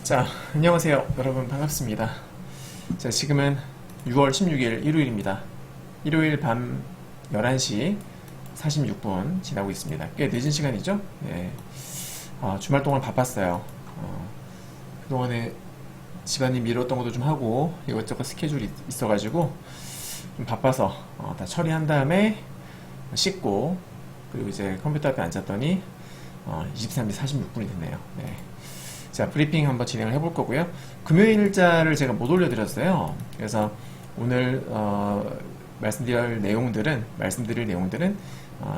자, 안녕하세요. 여러분 반갑습니다. 자, 지금은 6월 16일 일요일입니다. 일요일 밤 11시 46분 지나고 있습니다. 꽤 늦은 시간이죠? 네. 주말 동안 바빴어요. 그동안에 집안일 미뤘던 것도 좀 하고 이것저것 스케줄이 있어가지고 좀 바빠서 다 처리한 다음에 씻고 그리고 이제 컴퓨터 앞에 앉았더니 23시 46분이 됐네요. 네. 자, 브리핑 한번 진행을 해볼 거고요. 금요일자를 제가 못 올려드렸어요. 그래서 오늘 말씀드릴 내용들은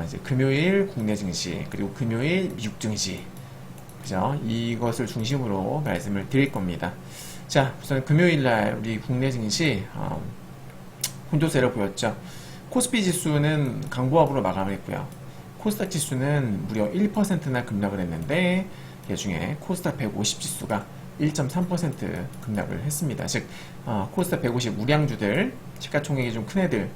이제 금요일 국내 증시 그리고 금요일 미국 증시, 그죠? 이것을 중심으로 말씀을 드릴 겁니다. 자, 우선 금요일날 우리 국내 증시 혼조세를 보였죠. 코스피 지수는 강보합으로 마감을 했고요. 코스닥 지수는 무려 1%나 급락을 했는데 그 중에 코스닥 150 지수가 1.3% 급락을 했습니다. 즉 코스닥 150 우량주들, 시가총액이 좀 큰 애들,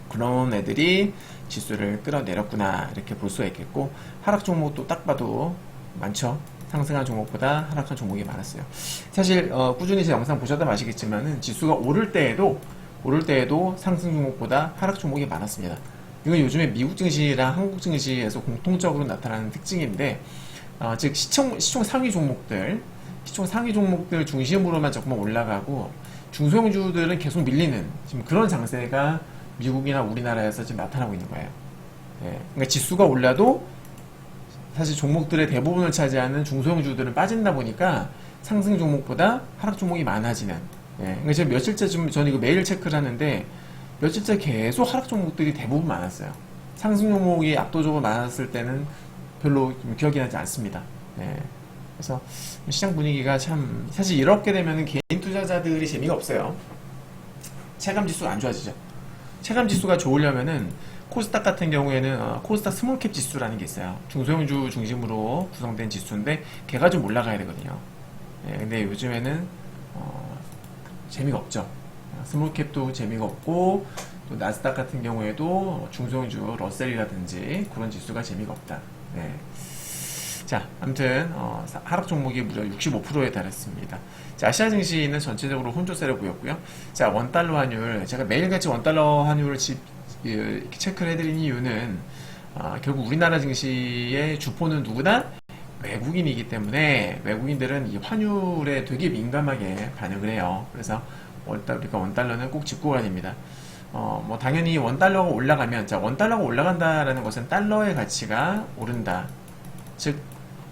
그런 애들이 지수를 끌어내렸구나 이렇게 볼 수가 있겠고, 하락 종목도 딱 봐도 많죠. 상승한 종목보다 하락한 종목이 많았어요. 사실 꾸준히 제 영상 보셨다 아시겠지만은 지수가 오를 때에도 상승 종목보다 하락 종목이 많았습니다. 이건 요즘에 미국 증시랑 한국 증시에서 공통적으로 나타나는 특징인데, 즉 시총 상위 종목들 중심으로만 조금만 올라가고 중소형주들은 계속 밀리는 지금 그런 장세가 미국이나 우리나라에서 지금 나타나고 있는 거예요. 예, 그러니까 지수가 올라도 사실 종목들의 대부분을 차지하는 중소형주들은 빠진다 보니까 상승 종목보다 하락 종목이 많아지는. 예, 그러니까 제가 며칠째 저는 이거 매일 체크를 하는데 며칠째 계속 하락 종목들이 대부분 많았어요. 상승 종목이 압도적으로 많았을 때는 별로 기억이 나지 않습니다. 네. 그래서 시장 분위기가 참, 사실 이렇게 되면 개인 투자자들이 재미가 없어요. 체감 지수가 안 좋아지죠. 체감 지수가 좋으려면은 코스닥 같은 경우에는 코스닥 스몰캡 지수라는 게 있어요. 중소형주 중심으로 구성된 지수인데 걔가 좀 올라가야 되거든요. 네, 근데 요즘에는 재미가 없죠. 스몰캡도 재미가 없고 또 나스닥 같은 경우에도 중소형주 러셀이라든지 그런 지수가 재미가 없다. 네. 자, 아무튼 하락 종목이 무려 65%에 달했습니다. 자, 아시아 증시는 전체적으로 혼조세를 보였고요. 자, 원달러 환율, 제가 매일같이 원달러 환율을 이렇게 체크를 해드린 이유는 결국 우리나라 증시의 주포는 누구나 외국인이기 때문에 외국인들은 이 환율에 되게 민감하게 반응을 해요. 그래서 우리가 원달러는 꼭 짚고 가야 됩니다. 뭐 당연히 원달러가 올라가면, 자, 원달러가 올라간다라는 것은 달러의 가치가 오른다. 즉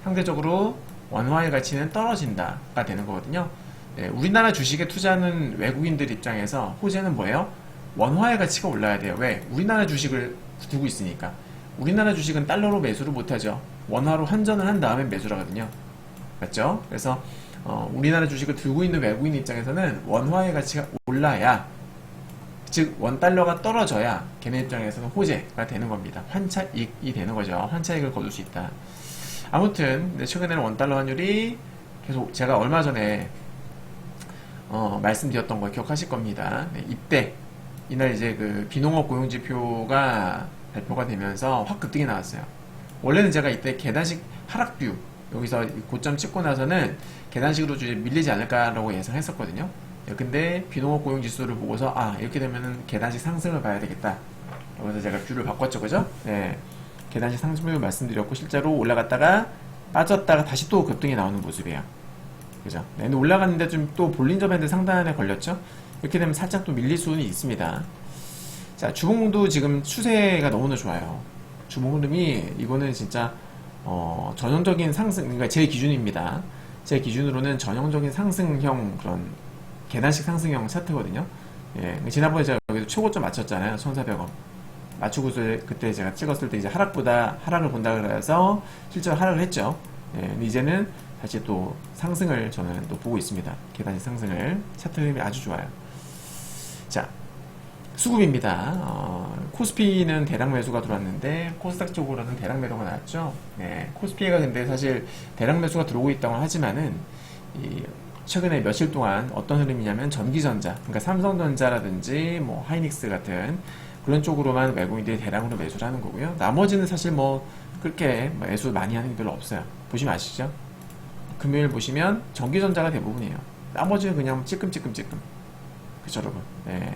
상대적으로 원화의 가치는 떨어진다가 되는 거거든요. 네, 우리나라 주식에 투자하는 외국인들 입장에서 호재는 뭐예요? 원화의 가치가 올라야 돼요. 왜? 우리나라 주식을 두고 있으니까. 우리나라 주식은 달러로 매수를 못하죠. 원화로 환전을 한 다음에 매수를 하거든요. 맞죠? 그래서 우리나라 주식을 들고 있는 외국인 입장에서는 원화의 가치가 올라야, 즉 원달러가 떨어져야 걔네 입장에서는 호재가 되는 겁니다. 환차익이 되는 거죠. 환차익을 거둘 수 있다. 아무튼 최근에는 원달러 환율이 계속, 제가 얼마 전에 말씀드렸던 거 기억하실 겁니다. 네, 이때 이날 이제 그 비농업 고용지표가 발표가 되면서 확 급등이 나왔어요. 원래는 제가 이때 계단식 하락뷰, 여기서 고점 찍고 나서는 계단식으로 밀리지 않을까라고 예상했었거든요. 근데 비농업 고용지수를 보고서 이렇게 되면은 계단식 상승을 봐야 되겠다. 그래서 제가 뷰를 바꿨죠, 그죠? 네, 계단식 상승을 말씀드렸고 실제로 올라갔다가 빠졌다가 다시 또 급등이 나오는 모습이에요. 그죠? 네, 근데 올라갔는데 좀 또 볼린저 밴드 상단에 걸렸죠? 이렇게 되면 살짝 또 밀릴 수는 있습니다. 자, 주봉도 지금 추세가 너무나 좋아요. 주봉 흐름이, 이거는 진짜 전형적인 상승, 그러니까 제 기준입니다. 제 기준으로는 전형적인 상승형, 그런 계단식 상승형 차트거든요. 예, 지난번에 제가 여기서 최고점 맞췄잖아요. 1,400원. 맞추고서 그때 제가 찍었을 때 이제 하락을 본다 그래서 실제로 하락을 했죠. 예, 근데 이제는 다시 또 상승을 저는 또 보고 있습니다. 계단식 상승을. 차트 흐름이 아주 좋아요. 자, 수급입니다. 코스피는 대량 매수가 들어왔는데 코스닥 쪽으로는 대량 매도가 나왔죠. 네, 코스피가 근데 사실 대량 매수가 들어오고 있다고 하지만은 최근에 며칠 동안 어떤 흐름이냐면 전기전자, 그러니까 삼성전자라든지 뭐 하이닉스 같은 그런 쪽으로만 외국인들이 대량으로 매수를 하는 거고요. 나머지는 사실 뭐 그렇게 매수 많이 하는 게 별로 없어요. 보시면 아시죠? 금요일 보시면 전기전자가 대부분이에요. 나머지는 그냥 찔끔찔끔찔끔. 그쵸 여러분. 네.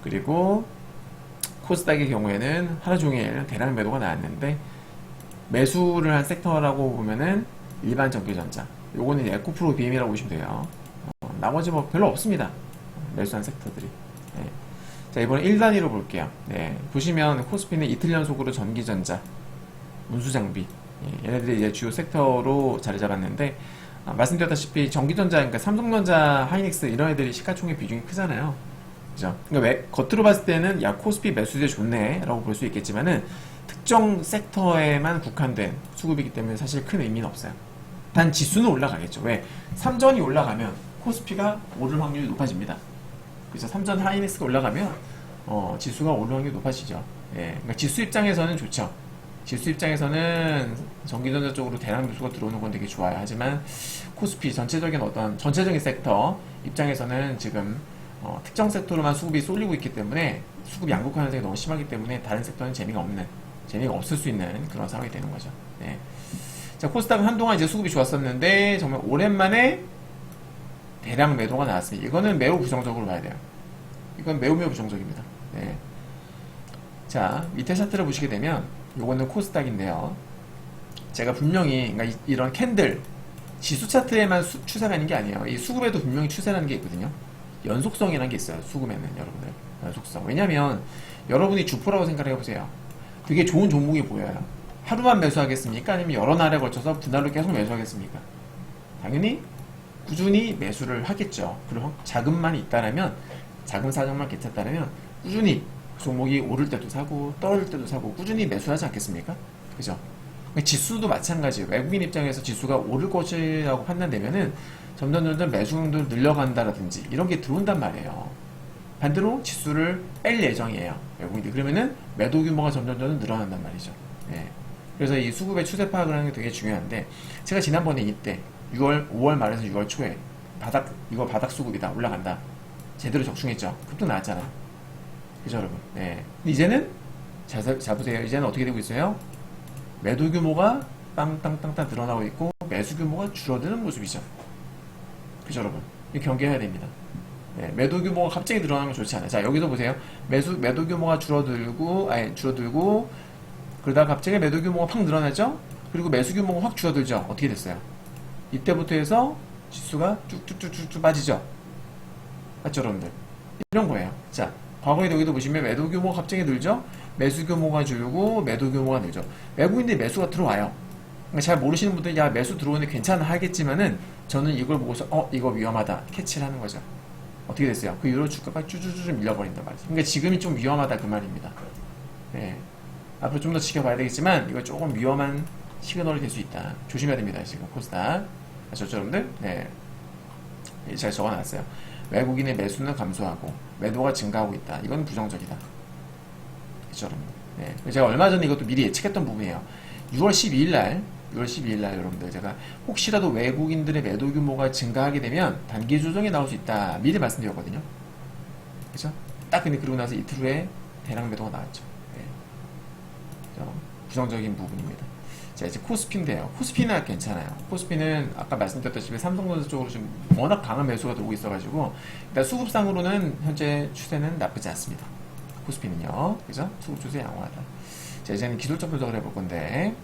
그리고 코스닥의 경우에는 하루종일 대량 매도가 나왔는데 매수를 한 섹터라고 보면은 일반 전기전자, 요거는 에코프로 BM이라고 보시면 돼요. 나머지 뭐 별로 없습니다. 매수한 섹터들이. 네. 자, 이번에 1단위로 볼게요. 네. 보시면 코스피는 이틀 연속으로 전기전자, 운수장비, 얘네들이 이제 주요 섹터로 자리 잡았는데, 말씀드렸다시피 전기전자, 그러니까 삼성전자, 하이닉스 이런 애들이 시가총액 비중이 크잖아요. 그죠? 그러니까 왜 겉으로 봤을 때는 야 코스피 매수세 좋네라고 볼 수 있겠지만은 특정 섹터에만 국한된 수급이기 때문에 사실 큰 의미는 없어요. 단 지수는 올라가겠죠. 왜? 삼전이 올라가면 코스피가 오를 확률이 높아집니다. 그래서 삼전 하이닉스가 올라가면 지수가 오를 확률이 높아지죠. 예, 그러니까 지수 입장에서는 좋죠. 지수 입장에서는 전기전자 쪽으로 대량 매수가 들어오는 건 되게 좋아요. 하지만 코스피 전체적인 어떤 전체적인 섹터 입장에서는 지금 특정 섹터로만 수급이 쏠리고 있기 때문에 수급 양극화 현상이 너무 심하기 때문에 다른 섹터는 재미가 없을 수 있는 그런 상황이 되는 거죠. 네. 자, 코스닥은 한동안 이제 수급이 좋았었는데 정말 오랜만에 대량 매도가 나왔습니다. 이거는 매우 부정적으로 봐야 돼요. 이건 매우 부정적입니다. 네. 자, 밑에 차트를 보시게 되면 요거는 코스닥인데요. 제가 분명히 그러니까 이런 캔들 지수 차트에만 추세가 있는 게 아니에요. 이 수급에도 분명히 추세라는 게 있거든요. 연속성이라는 게 있어요. 수급에는 여러분들 연속성. 왜냐면 여러분이 주포라고 생각을 해보세요. 되게 좋은 종목이 보여요. 하루만 매수하겠습니까? 아니면 여러 날에 걸쳐서 분할로 계속 매수하겠습니까? 당연히 꾸준히 매수를 하겠죠. 그리고 자금만 있다라면, 자금 사정만 괜찮다라면 꾸준히 그 종목이 오를 때도 사고 떨어질 때도 사고 꾸준히 매수하지 않겠습니까? 그죠? 지수도 마찬가지예요. 외국인 입장에서 지수가 오를 것이라고 판단되면은 점점 매수금도 늘려간다라든지 이런 게 들어온단 말이에요. 반대로 지수를 뺄 예정이에요. 외국인들이. 그러면은 매도 규모가 점점 늘어난단 말이죠. 예. 그래서 이 수급의 추세 파악을 하는 게 되게 중요한데, 제가 지난번에 이때 5월 말에서 6월 초에 이거 바닥 수급이다, 올라간다, 제대로 적중했죠. 급등 나왔잖아요. 그죠 여러분? 네. 근데 이제는 자 보세요. 이제는 어떻게 되고 있어요? 매도 규모가 땅땅땅땅 늘어나고 있고 매수 규모가 줄어드는 모습이죠. 그죠 여러분? 이거 경계해야 됩니다. 네, 매도 규모가 갑자기 늘어나면 좋지 않아요. 자, 여기서 보세요. 매도 규모가 줄어들고 그러다가 갑자기 매도 규모가 팍 늘어나죠? 그리고 매수 규모가 확 줄어들죠? 어떻게 됐어요? 이때부터 해서 지수가 쭉쭉쭉쭉 빠지죠? 맞죠 여러분들? 이런 거예요. 자, 과거에 여기도 보시면 매도 규모가 갑자기 늘죠? 매수 규모가 줄고 매도 규모가 늘죠. 외국인들이 매수가 들어와요. 그러니까 잘 모르시는 분들이 야 매수 들어오는데 괜찮아 하겠지만은 저는 이걸 보고서 이거 위험하다 캐치를 하는 거죠. 어떻게 됐어요? 그 유로 주가가 쭈쭈쭈 밀려버린단 말이죠. 그러니까 지금이 좀 위험하다 그 말입니다. 네. 앞으로 좀 더 지켜봐야 되겠지만 이거 조금 위험한 시그널이 될 수 있다. 조심해야 됩니다. 지금 코스닥. 아셨죠 여러분들? 네. 제가 적어놨어요. 외국인의 매수는 감소하고 매도가 증가하고 있다. 이건 부정적이다. 그렇죠 여러분? 네. 제가 얼마 전에 이것도 미리 예측했던 부분이에요. 6월 12일 날 여러분들 제가 혹시라도 외국인들의 매도 규모가 증가하게 되면 단기 조정이 나올 수 있다 미리 말씀드렸거든요. 그죠? 딱 근데 그러고 나서 이틀 후에 대량 매도가 나왔죠. 네. 부정적인 부분입니다. 자, 이제 코스피인데요. 코스피는 괜찮아요. 코스피는 아까 말씀드렸다시피 삼성전자 쪽으로 지금 워낙 강한 매수가 들어오고 있어가지고 일단 수급상으로는 현재 추세는 나쁘지 않습니다. 코스피는요. 그죠? 수급 추세 양호하다. 자, 이제는 기술적 분석을 해볼 건데,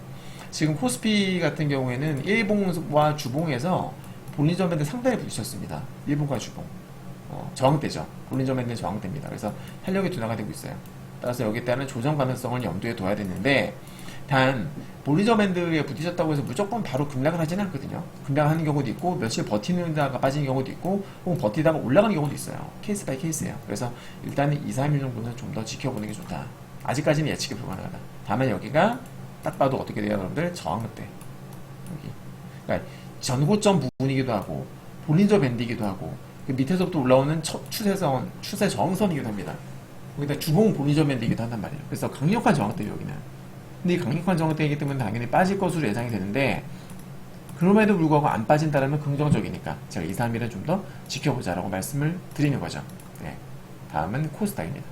지금 코스피 같은 경우에는 일봉과 주봉에서 볼린저 밴드 상당히 부딪혔습니다. 일봉과 주봉. 저항대죠. 볼린저 밴드는 저항대입니다. 그래서 탄력이 둔화가 되고 있어요. 따라서 여기에 따른 조정 가능성을 염두에 둬야 되는데, 단 볼린저 밴드에 부딪혔다고 해서 무조건 바로 급락을 하지는 않거든요. 급락하는 경우도 있고 며칠 버티다가 빠지는 경우도 있고 혹은 버티다가 올라가는 경우도 있어요. 케이스 바이 케이스예요. 그래서 일단 2, 3일 정도는 좀 더 지켜보는 게 좋다. 아직까지는 예측이 불가능하다. 다만 여기가 딱 봐도 어떻게 돼요 여러분들? 저항대. 여기. 그러니까 전고점 부분이기도 하고 볼린저 밴드이기도 하고 그 밑에서부터 올라오는 추세 저항선이기도 합니다. 거기다 주봉 볼린저 밴드이기도 한단 말이에요. 그래서 강력한 저항대예요 여기는. 근데 이 강력한 저항대이기 때문에 당연히 빠질 것으로 예상이 되는데, 그럼에도 불구하고 안 빠진다면 긍정적이니까 제가 2, 3일은 좀 더 지켜보자라고 말씀을 드리는 거죠. 네. 다음은 코스닥입니다.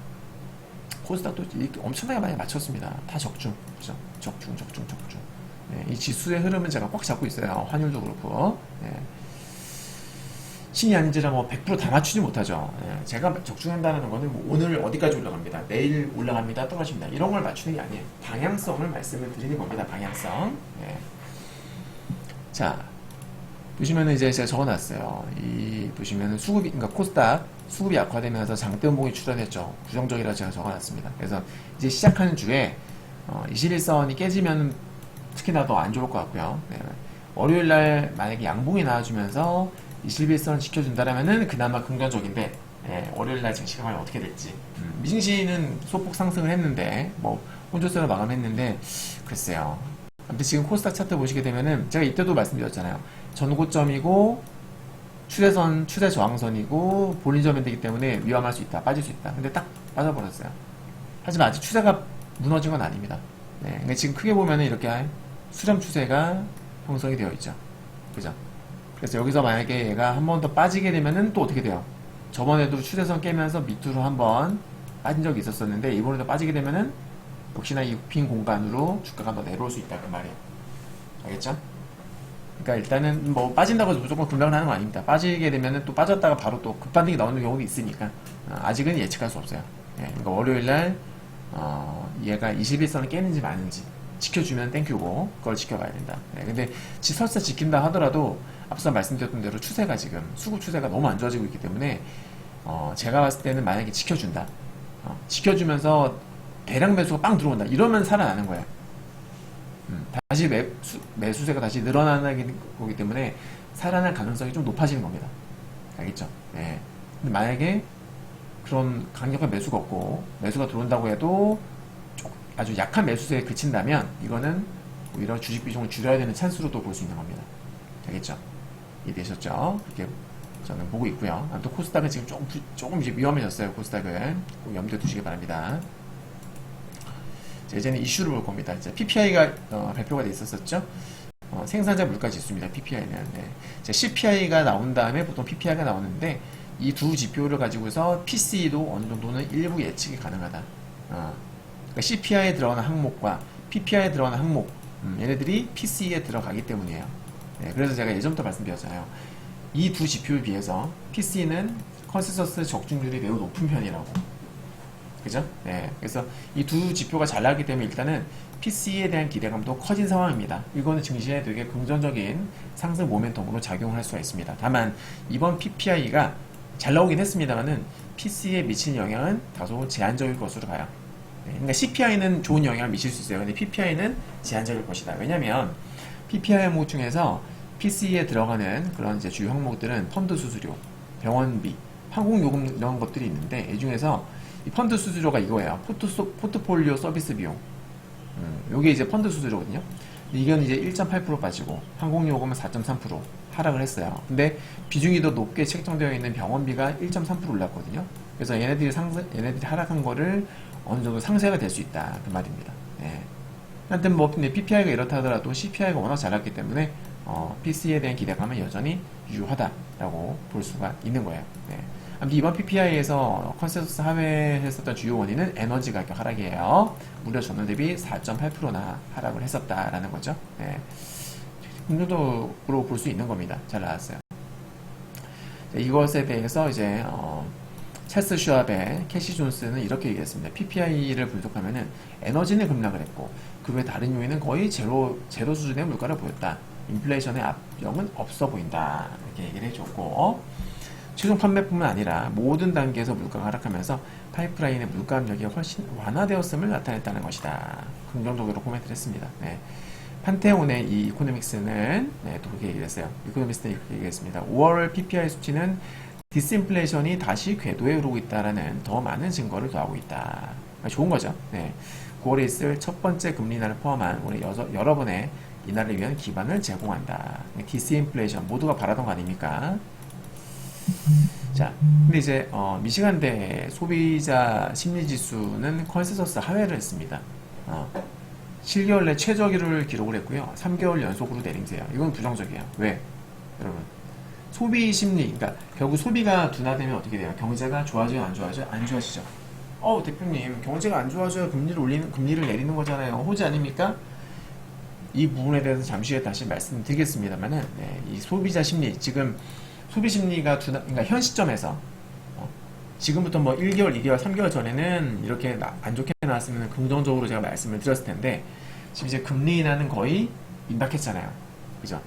코스닥도 엄청나게 많이 맞췄습니다. 다 적중. 그죠? 적중. 이 지수의 흐름은 제가 꽉 잡고 있어요. 환율도 그렇고. 신이 아닌지라 뭐 100%다 맞추지 못하죠. 제가 적중한다는 거는 뭐 오늘 어디까지 올라갑니다. 내일 올라갑니다. 떨어집니다. 이런 걸 맞추는 게 아니에요. 방향성을 말씀을 드리는 겁니다. 방향성. 자, 보시면은 이제 제가 적어놨어요. 이 보시면은 수급이, 그러니까 코스닥 수급이 악화되면서 장대음봉이 출현했죠. 부정적이라 제가 적어놨습니다. 그래서 이제 시작하는 주에 21선이 깨지면 특히나 더 안 좋을 것 같고요. 월요일 날 만약에 양봉이 나와주면서 21선 지켜준다라면은 그나마 긍정적인데, 월요일 날 증시가 과연 어떻게 될지. 미증시는 소폭 상승을 했는데, 뭐 혼조세로 마감했는데, 글쎄요. 아무튼 지금 코스닥 차트 보시게 되면은 제가 이때도 말씀드렸잖아요. 전고점이고 추세선, 추세 저항선이고 볼린저 밴드이기 때문에 위험할 수 있다, 빠질 수 있다. 근데 딱 빠져버렸어요. 하지만 아직 추세가 무너진 건 아닙니다. 그러니까 지금 크게 보면은 이렇게 수렴 추세가 형성이 되어 있죠. 그죠? 그래서 여기서 만약에 얘가 한 번 더 빠지게 되면은 또 어떻게 돼요? 저번에도 추세선 깨면서 밑으로 한번 빠진 적이 있었었는데 이번에도 빠지게 되면은 역시나 이 빈 공간으로 주가가 더 내려올 수 있다 그 말이에요. 알겠죠? 그러니까 일단은 뭐 빠진다고 해서 무조건 급락을 하는 거 아닙니다. 빠지게 되면은 또 빠졌다가 바로 또 급반등이 나오는 경우도 있으니까 아직은 예측할 수 없어요. 그러니까 월요일날 얘가 21선을 깨는지 마는지 지켜주면 땡큐고 그걸 지켜가야 된다. 근데 설사 지킨다 하더라도 앞서 말씀드렸던 대로 추세가 지금 수급 추세가 너무 안 좋아지고 있기 때문에 제가 봤을 때는 만약에 지켜준다, 지켜주면서 대량 매수가 빵 들어온다 이러면 살아나는 거예요. 다시 매수세가 다시 늘어나는 거기 때문에 살아날 가능성이 좀 높아지는 겁니다. 알겠죠? 근데 만약에 그런 강력한 매수가 없고 매수가 들어온다고 해도 아주 약한 매수세에 그친다면 이거는 오히려 주식 비중을 줄여야 되는 찬스로도 볼 수 있는 겁니다. 알겠죠? 이해되셨죠? 그렇게 저는 보고 있고요. 또 코스닥은 지금 조금 이제 위험해졌어요. 코스닥을 꼭 염두에 두시기 바랍니다. 이제는 이슈를 볼 겁니다. 이제 PPI가 발표가 돼 있었었죠. 생산자 물가 지수입니다. PPI는 CPI가 나온 다음에 보통 PPI가 나오는데 이 두 지표를 가지고서 PC도 어느 정도는 일부 예측이 가능하다. 그러니까 CPI에 들어가는 항목과 PPI에 들어가는 항목, 얘네들이 PC에 들어가기 때문이에요. 그래서 제가 예전부터 말씀드렸잖아요. 이 두 지표에 비해서 PC는 컨센서스 적중률이 매우 높은 편이라고. 그죠? 그래서 이 두 지표가 잘 나왔기 때문에 일단은 PC에 대한 기대감도 커진 상황입니다. 이거는 증시에 되게 긍정적인 상승 모멘텀으로 작용을 할 수가 있습니다. 다만 이번 PPI가 잘 나오긴 했습니다만은 PC에 미치는 영향은 다소 제한적일 것으로 봐요. 그러니까 CPI는 좋은 영향을 미칠 수 있어요. 근데 PPI는 제한적일 것이다. 왜냐면 PPI 항목 중에서 PC에 들어가는 그런 이제 주요 항목들은 펀드 수수료, 병원비, 항공요금 이런 것들이 있는데 이 중에서 이 펀드 수수료가 이거예요. 포트폴리오 서비스 비용. 요게 이제 펀드 수수료거든요. 이건 이제 1.8% 빠지고 항공요금은 4.3% 하락을 했어요. 근데 비중이 더 높게 책정되어 있는 병원비가 1.3% 올랐거든요. 그래서 얘네들이 하락한 거를 어느 정도 상쇄가 될 수 있다 그 말입니다. 하여튼 뭐 근데 PPI가 이렇다 하더라도 CPI가 워낙 잘났기 때문에 PC에 대한 기대감은 여전히 유효하다라고 볼 수가 있는 거예요. 아무튼 이번 PPI에서 컨센서스 하회했었던 주요 원인은 에너지 가격 하락이에요. 무려 전월 대비 4.8%나 하락을 했었다라는 거죠. 긍정적으로 볼 수 있는 겁니다. 잘 나왔어요. 이것에 대해서 이제 찰스 슈왑의 캐시 존스는 이렇게 얘기했습니다. PPI를 분석하면은 에너지는 급락을 했고 그 외 다른 요인은 거의 제로 수준의 물가를 보였다. 인플레이션의 압력은 없어 보인다. 이렇게 얘기를 해줬고 최종 판매뿐만 아니라 모든 단계에서 물가가 하락하면서 파이프라인의 물가 압력이 훨씬 완화되었음을 나타냈다는 것이다. 긍정적으로 코멘트를 했습니다. 판테온의 이 이코노믹스는 또 그렇게 얘기를 했어요. 이코노미스트는 이렇게 얘기했습니다. 5월 PPI 수치는 디스인플레이션이 다시 궤도에 오르고 있다라는 더 많은 증거를 더하고 있다. 좋은 거죠. 9월에 있을 첫 번째 금리 인하를 포함한 올해 여러 번의 인하를 위한 기반을 제공한다. 디스인플레이션 모두가 바라던 거 아닙니까? 자, 근데 이제 미시간대 소비자 심리지수는 컨센서스 하회를 했습니다. 7개월 내 최저기를 기록을 했고요. 3개월 연속으로 내림세요. 이건 부정적이에요. 왜? 여러분, 소비 심리, 그러니까 결국 소비가 둔화되면 어떻게 돼요? 경제가 좋아져요, 안 좋아져요? 안 좋아지죠. 대표님, 경제가 안 좋아져야 금리를 내리는 거잖아요. 호재 아닙니까? 이 부분에 대해서 잠시 후에 다시 말씀드리겠습니다만은, 네, 이 소비자 심리, 지금 소비 심리가 그러니까 현 시점에서 지금부터 뭐 1개월, 2개월, 3개월 전에는 이렇게 안 좋게 나왔으면 긍정적으로 제가 말씀을 드렸을 텐데, 지금 이제 금리 인하는 거의 임박했잖아요. 그죠?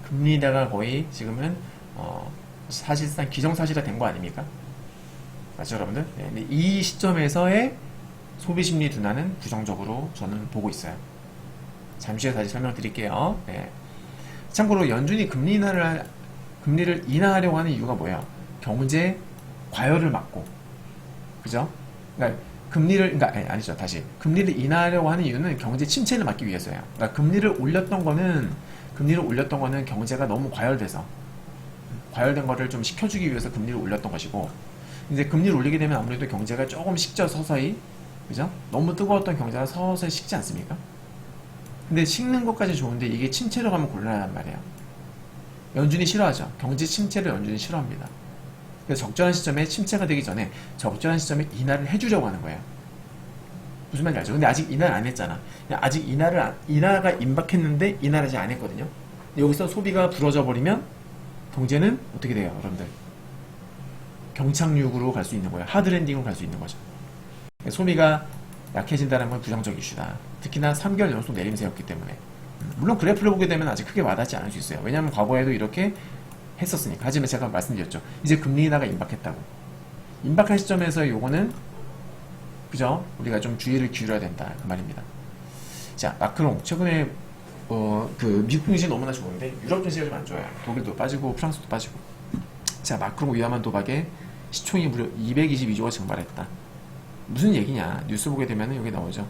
금리 인하가 거의 지금은 사실상 기정사실화 된 거 아닙니까? 맞죠, 여러분들? 네, 근데 이 시점에서의 소비 심리 둔화는 부정적으로 저는 보고 있어요. 잠시 후에 다시 설명드릴게요. 네. 참고로 연준이 금리를 인하하려고 하는 이유가 뭐예요? 경제 과열을 막고, 그죠? 그러니까 아니죠. 다시. 금리를 인하하려고 하는 이유는 경제 침체를 막기 위해서예요. 그러니까 금리를 올렸던 거는 경제가 너무 과열된 거를 좀 식혀주기 위해서 금리를 올렸던 것이고, 이제 금리를 올리게 되면 아무래도 경제가 조금 식죠, 서서히. 그죠? 너무 뜨거웠던 경제가 서서히 식지 않습니까? 근데 식는 것까지 좋은데 이게 침체로 가면 곤란하단 말이에요. 연준이 싫어하죠. 경제 침체를 연준이 싫어합니다. 그래서 적절한 시점에 침체가 되기 전에 적절한 시점에 인하를 해주려고 하는 거예요. 무슨 말인지 알죠? 근데 아직 인하를 안 했잖아. 아직 인하가 임박했는데 인하를 아직 안 했거든요. 여기서 소비가 부러져 버리면 경제는 어떻게 돼요, 여러분들? 경착륙으로 갈 수 있는 거예요. 하드랜딩으로 갈 수 있는 거죠. 소비가 약해진다는 건 부정적 이슈다. 특히나 3개월 연속 내림세였기 때문에. 물론 그래프를 보게 되면 아직 크게 와닿지 않을 수 있어요. 왜냐하면 과거에도 이렇게 했었으니까. 하지만 제가 말씀드렸죠. 이제 금리 인하가 임박했다고. 임박한 시점에서 요거는 그죠? 우리가 좀 주의를 기울여야 된다. 그 말입니다. 자, 마크롱. 최근에 그 미국 증시 너무나 좋은데 유럽 증시가 좀 안 좋아요. 독일도 빠지고 프랑스도 빠지고. 자, 마크롱 위험한 도박에 시총이 무려 222조가 증발했다. 무슨 얘기냐? 뉴스 보게 되면 여기 나오죠.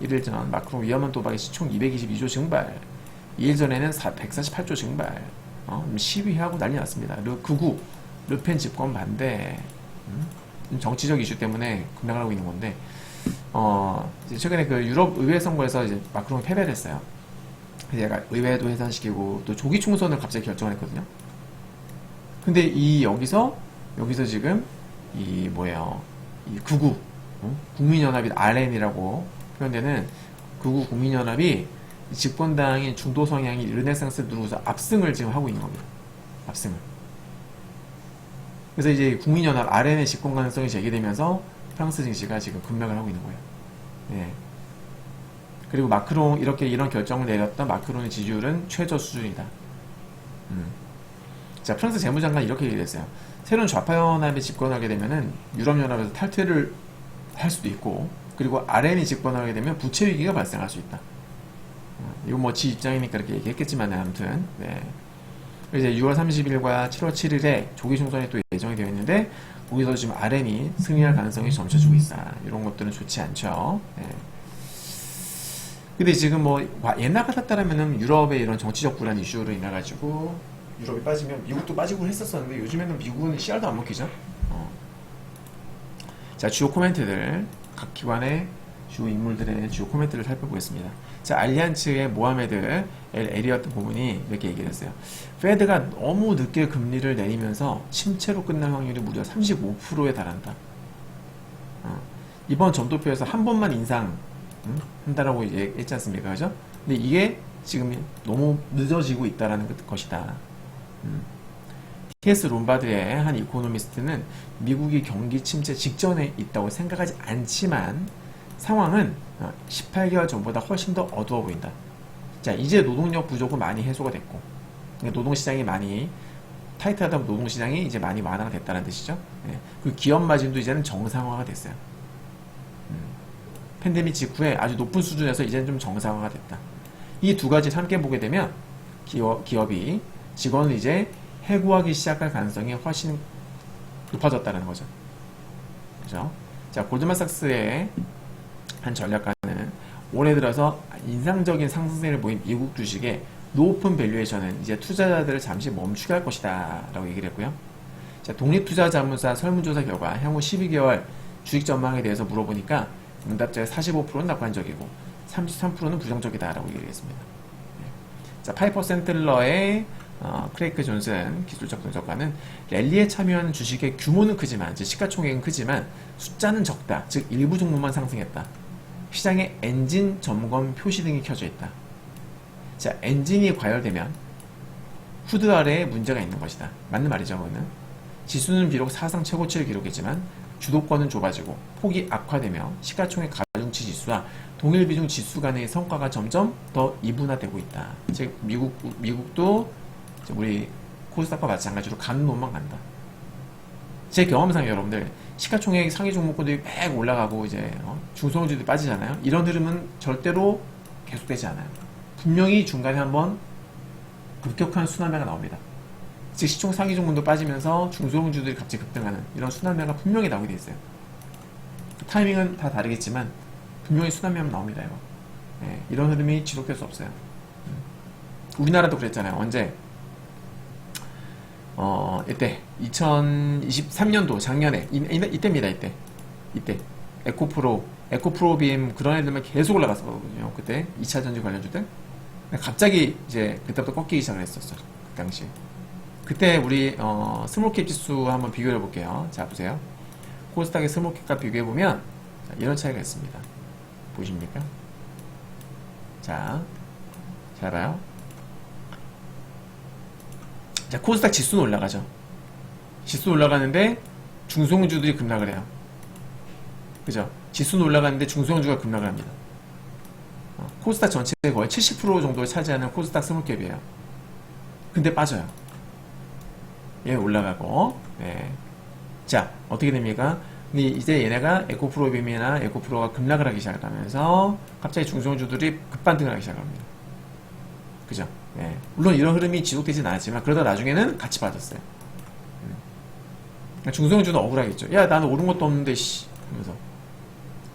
1일 전 마크롱 위험한 도박에 시총 222조 증발. 2일 전에는 148조 증발. 시위하고 난리 났습니다. 극우 르펜 집권 반대. 정치적 이슈 때문에 급락을 하고 있는 건데, 이제 최근에 그 유럽 의회 선거에서 이제 마크롱이 패배를 했어요. 그래서 얘가 의회도 해산시키고 또 조기 총선을 갑자기 결정을 했거든요. 근데 여기서 지금 이 극우 국민연합이 RN이라고 표현되는 극우 국민연합이 집권당인 중도 성향이 르네상스를 누르고서 압승을 지금 하고 있는 겁니다. 압승을. 그래서 이제 국민연합 RN의 집권 가능성이 제기되면서 프랑스 증시가 지금 급락을 하고 있는 거예요. 네. 그리고 이런 결정을 내렸던 마크롱의 지지율은 최저 수준이다. 자, 프랑스 재무장관이 이렇게 얘기했어요. 새로운 좌파 연합이 집권하게 되면은 유럽연합에서 탈퇴를 할 수도 있고, 그리고 RN이 집권하게 되면 부채 위기가 발생할 수 있다. 이거 지 입장이니까 이렇게 얘기했겠지만 아무튼, 네. 이제 6월 30일과 7월 7일에 조기 총선이 또 예정이 되어 있는데, 거기서 지금 RN이 승리할 가능성이 점쳐지고 있어. 이런 것들은 좋지 않죠. 네. 근데 지금 옛날 같았다라면은 유럽의 이런 정치적 불안 이슈로 인해가지고 유럽이 빠지면 미국도 빠지고 했었었는데, 요즘에는 미국은 씨알도 안 먹히죠. 자, 주요 코멘트들, 각 기관의 주요 인물들의 주요 코멘트를 살펴보겠습니다. 자, 알리안츠의 모하메드 엘 에리어트 부분이 이렇게 얘기를 했어요. 페드가 너무 늦게 금리를 내리면서 침체로 끝날 확률이 무려 35%에 달한다. 이번 점도표에서 한 번만 인상한다라고 얘기했지 않습니까? 그죠? 근데 이게 지금 너무 늦어지고 있다라는 것이다. TS 롬바드의 한 이코노미스트는 미국이 경기 침체 직전에 있다고 생각하지 않지만 상황은 18개월 전보다 훨씬 더 어두워 보인다. 자, 이제 노동력 부족은 많이 해소가 됐고, 노동시장이 많이 타이트하다, 노동시장이 이제 많이 완화가 됐다는 뜻이죠. 네. 그 기업 마진도 이제는 정상화가 됐어요. 팬데믹 직후에 아주 높은 수준에서 이제는 좀 정상화가 됐다. 이 두 가지 함께 보게 되면 기업이 직원을 이제 해고하기 시작할 가능성이 훨씬 높아졌다는 거죠. 그죠? 자, 골드만삭스의 한 전략가는 올해 들어서 인상적인 상승세를 보인 미국 주식의 높은 밸류에이션은 이제 투자자들을 잠시 멈추게 할 것이다 라고 얘기를 했고요. 자, 독립투자자문사 설문조사 결과 향후 12개월 주식 전망에 대해서 물어보니까 응답자의 45%는 낙관적이고 33%는 부정적이다 라고 얘기를 했습니다. 자, 파이퍼 센틀러의 크레이크 존슨 기술적 분석가는 랠리에 참여하는 주식의 규모는 크지만, 즉 시가총액은 크지만 숫자는 적다. 즉 일부 종목만 상승했다. 시장에 엔진 점검 표시 등이 켜져 있다. 자, 엔진이 과열되면 후드 아래에 문제가 있는 것이다. 맞는 말이죠, 그거는. 지수는 비록 사상 최고치를 기록했지만 주도권은 좁아지고 폭이 악화되며 시가총액 가중치 지수와 동일 비중 지수 간의 성과가 점점 더 이분화되고 있다. 즉 미국도 우리 코스닥과 마찬가지로 가는 놈만 간다. 제 경험상 여러분들 시가총액 상위 종목들이 막 올라가고 이제 중소형주들이 빠지잖아요. 이런 흐름은 절대로 계속되지 않아요. 분명히 중간에 한번 급격한 순환매가 나옵니다. 즉 시총 상위 종목도 빠지면서 중소형주들이 갑자기 급등하는 이런 순환매가 분명히 나오게 돼 있어요. 타이밍은 다 다르겠지만 분명히 순환매는 나옵니다. 이거. 네, 이런 흐름이 지속될 수 없어요. 우리나라도 그랬잖아요. 언제? 이때 2023년도 작년에 이때입니다. 이때 에코프로빔 그런 애들만 계속 올라갔었거든요. 그때 2차 전지 관련주들. 갑자기 이제 그때부터 꺾이기 시작을 했었어. 그 당시. 그때 우리 스몰캡 지수 한번 비교해 볼게요. 자, 보세요. 코스닥의 스몰캡과 비교해 보면 이런 차이가 있습니다. 보이십니까? 자, 잘 봐요. 자, 코스닥 지수는 올라가죠. 지수 올라가는데 중소형주들이 급락을 해요. 그죠? 지수는 올라가는데 중소형주가 급락을 합니다. 코스닥 전체의 거의 70% 정도를 차지하는 코스닥 스몰캡이에요. 근데 빠져요. 얘 올라가고, 네. 자, 어떻게 됩니까? 근데 이제 얘네가 에코프로빔이나 에코프로가 급락을 하기 시작하면서 갑자기 중소형주들이 급반등을 하기 시작합니다. 그죠? 네. 물론 이런 흐름이 지속되진 않았지만 그러다 나중에는 같이 빠졌어요. 중소형주는 억울하겠죠. 야, 나는 오른 것도 없는데 씨 하면서.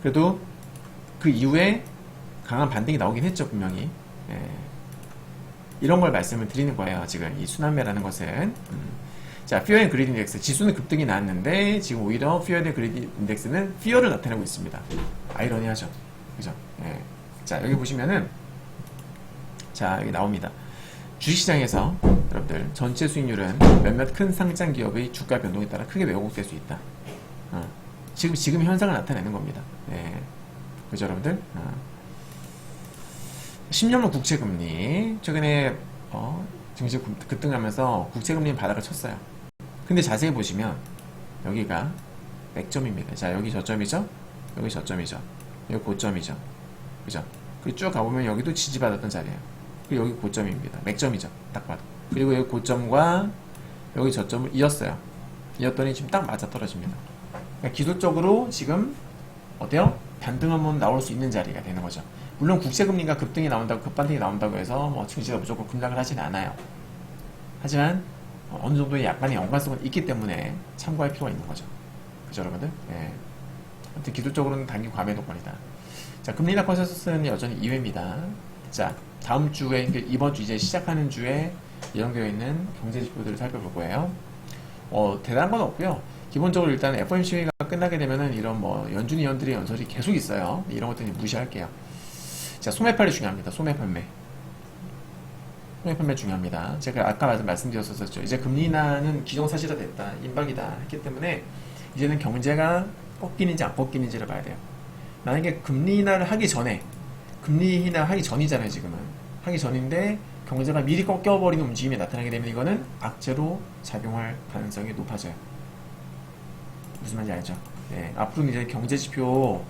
그래도 그 이후에 강한 반등이 나오긴 했죠, 분명히. 네. 이런 걸 말씀을 드리는 거예요. 지금 이 순환매라는 것은. 자, Fear and Greed 인덱스 지수는 급등이 나왔는데 지금 오히려 Fear and Greed 인덱스는 Fear를 나타내고 있습니다. 아이러니하죠, 그죠? 네. 자, 여기 보시면은 자, 여기 나옵니다. 주식시장에서 여러분들 전체 수익률은 몇몇 큰 상장 기업의 주가 변동에 따라 크게 왜곡될 수 있다. 지금 현상을 나타내는 겁니다. 네. 그죠, 여러분들? 10년물 국채금리 최근에 증시 급등하면서 국채금리 바닥을 쳤어요. 근데 자세히 보시면 여기가 맥점입니다. 자, 여기 저점이죠? 여기 저점이죠? 여기 고점이죠? 그죠? 그리고 쭉 가보면 여기도 지지받았던 자리예요. 그리고 여기 고점입니다. 맥점이죠. 딱 봐도. 그리고 여기 고점과 여기 저점을 이었어요. 이었더니 지금 딱 맞아 떨어집니다. 그러니까 기술적으로 지금 어때요? 반등 한번 나올 수 있는 자리가 되는 거죠. 물론 국채금리가 급등이 나온다고 급반등이 나온다고 해서 뭐 증시가 무조건 급락을 하진 않아요. 하지만 어느 정도의 약간의 연관성은 있기 때문에 참고할 필요가 있는 거죠. 그죠, 여러분들? 네. 아무튼 기술적으로는 단기 과매도권이다. 자, 금리 인하 컨센서스는 여전히 2회입니다. 자, 다음 주에 이번 주 이제 시작하는 주에 예정되어 있는 경제 지표들을 살펴볼 거예요. 대단한 건 없고요. 기본적으로 일단 FOMC가 끝나게 되면은 이런 뭐 연준 위원들의 연설이 계속 있어요. 이런 것들은 무시할게요. 자, 소매 판매 중요합니다. 소매 판매 중요합니다. 제가 아까 말씀드렸었죠. 이제 금리 인하는 기정사실화 됐다, 임박이다 했기 때문에 이제는 경제가 꺾이는지 안 꺾이는지를 봐야 돼요. 만약에 금리 인하를 하기 전에, 금리 인하 하기 전이잖아요. 지금은 하기 전인데 경제가 미리 꺾여버리는 움직임이 나타나게 되면 이거는 악재로 작용할 가능성이 높아져요. 무슨 말인지 알죠? 네, 앞으로는 이제 경제지표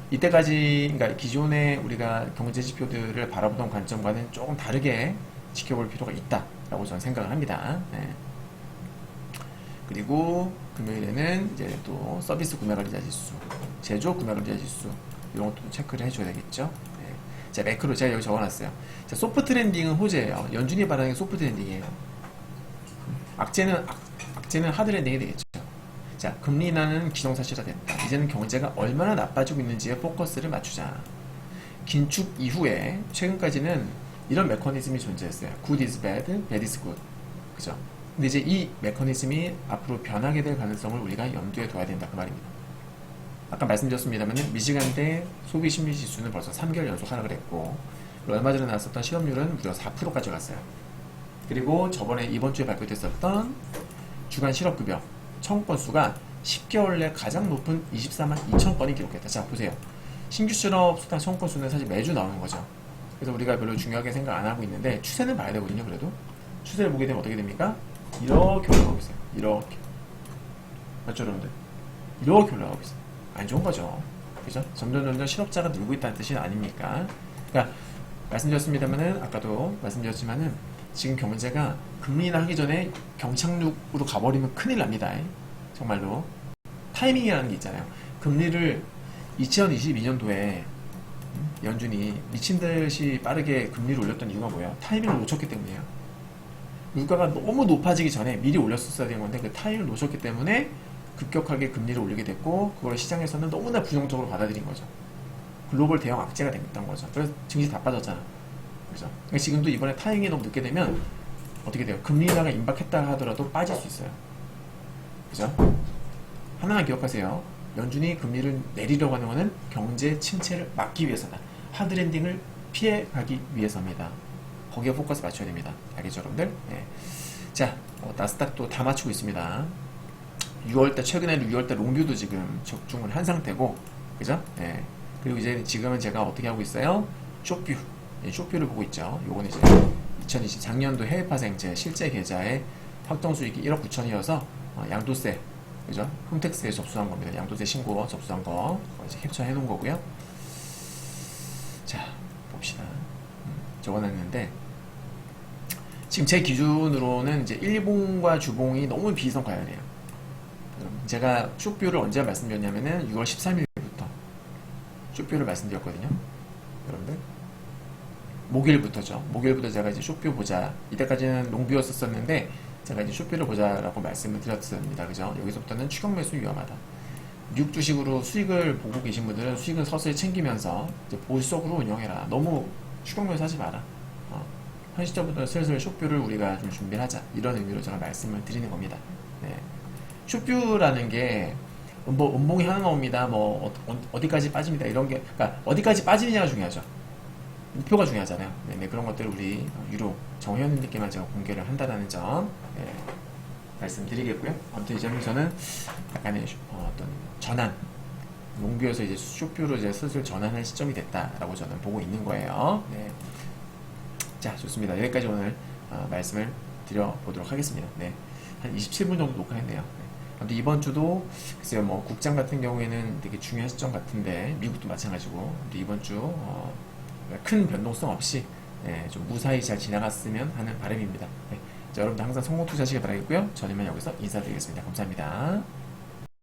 이때까지, 그러니까 기존에 우리가 경제지표들을 바라보던 관점과는 조금 다르게 지켜볼 필요가 있다라고 저는 생각을 합니다. 네. 그리고 금요일에는 이제 또 서비스 구매관리자 지수, 제조업 구매관리자 지수 이런 것도 체크를 해줘야 되겠죠. 네. 자, 매크로 제가 여기 적어놨어요. 자, 소프트 랜딩은 호재예요. 연준이 말하는 게 소프트 랜딩이에요. 악재는 하드 랜딩이 되겠죠. 자, 금리 인하는 기정사실화 됐다. 이제는 경제가 얼마나 나빠지고 있는지에 포커스를 맞추자. 긴축 이후에 최근까지는 이런 메커니즘이 존재했어요. Good is bad, bad is good. 그죠? 근데 이제 이 메커니즘이 앞으로 변하게 될 가능성을 우리가 염두에 둬야 된다, 그 말입니다. 아까 말씀드렸습니다만 미시간대 소비심리 지수는 벌써 3개월 연속 하락을 했고, 얼마 전에 나왔었던 실업률은 무려 4%까지 갔어요. 그리고 저번에 이번 주에 발표됐었던 주간 실업급여 청구 건수가 10개월 내 가장 높은 24만 2천 건이 기록했다. 자, 보세요. 신규 실업 수당 청구 건수는 사실 매주 나오는 거죠. 그래서 우리가 별로 중요하게 생각 안 하고 있는데 추세는 봐야 되거든요. 그래도 추세를 보게 되면 어떻게 됩니까? 이렇게 올라가고 있어요. 이렇게. 맞죠, 여러분들? 이렇게 올라가고 있어요. 안 좋은 거죠. 그죠? 점점 실업자가 늘고 있다는 뜻이 아닙니까? 그러니까 말씀드렸습니다만은 아까도 말씀드렸지만은 지금 경제가 금리 인하하기 전에 경착륙으로 가버리면 큰일 납니다. 정말로 타이밍이라는 게 있잖아요. 금리를 2022년도에 연준이 미친 듯이 빠르게 금리를 올렸던 이유가 뭐예요? 타이밍을 놓쳤기 때문이에요. 물가가 너무 높아지기 전에 미리 올렸었어야 되는 건데 그 타이밍을 놓쳤기 때문에 급격하게 금리를 올리게 됐고 그걸 시장에서는 너무나 부정적으로 받아들인 거죠. 글로벌 대형 악재가 됐던 거죠. 그래서 증시 다 빠졌잖아. 그죠? 그러니까 지금도 이번에 타이밍이 너무 늦게 되면 어떻게 돼요? 금리 인하가 임박했다 하더라도 빠질 수 있어요. 그죠? 하나만 기억하세요. 연준이 금리를 내리려고 하는 것은 경제 침체를 막기 위해서다. 하드랜딩을 피해가기 위해서입니다. 거기에 포커스 맞춰야 됩니다. 알겠죠, 여러분들? 네. 자, 나스닥도 다 맞추고 있습니다. 6월달, 최근에는 6월달 롱뷰도 지금 적중을 한 상태고, 그죠? 네. 그리고 이제 지금은 제가 어떻게 하고 있어요? 숏뷰. 네, 숏뷰를 보고 있죠. 요건 이제 2020 작년도 해외 파생 제 실제 계좌의 확정 수익이 1억 9천이어서 양도세, 그죠? 홈택스에 접수한 겁니다. 양도세 신고 접수한 거 이제 캡처해 놓은 거고요. 자, 봅시다. 적어놨는데 지금 제 기준으로는 이제 일봉과 주봉이 너무 비성과열해요. 제가 숏뷰를 언제 말씀드렸냐면은 6월 13일부터 숏뷰를 말씀드렸거든요. 여러분들 목요일부터죠. 목요일부터 제가 이제 숏뷰 보자. 이때까지는 롱뷰였었는데 제가 이제 숏뷰를 보자라고 말씀을 드렸습니다. 그죠? 여기서부터는 추격 매수 위험하다. 미국 주식으로 수익을 보고 계신 분들은 수익을 서서히 챙기면서 이제 보수적으로 운영해라. 너무 추격 매수 하지 마라. 현 시점부터 슬슬 숏뷰를 우리가 좀 준비를 하자. 이런 의미로 제가 말씀을 드리는 겁니다. 네. 숏뷰라는 게 뭐 음봉이 하나 나옵니다. 뭐 어디까지 빠집니다. 이런 게 그러니까 어디까지 빠지느냐가 중요하죠. 목표가 중요하잖아요. 네, 그런 것들을 우리 유료 정회원님들께만 제가 공개를 한다는 점 말씀드리겠고요. 아무튼 이제 저는 약간의 어떤 전환, 롱뷰에서 이제 숏뷰로 이제 슬슬 전환할 시점이 됐다라고 저는 보고 있는 거예요. 네. 자, 좋습니다. 여기까지 오늘 말씀을 드려보도록 하겠습니다. 네. 한 27분 정도 녹화했네요. 네. 아무튼 이번 주도 글쎄요, 뭐 국장 같은 경우에는 되게 중요한 시점 같은데 미국도 마찬가지고 이번 주 큰 변동성 없이 좀 무사히 잘 지나갔으면 하는 바람입니다. 자, 여러분들 항상 성공 투자하시길 바라겠고요. 저는 여기서 인사드리겠습니다. 감사합니다.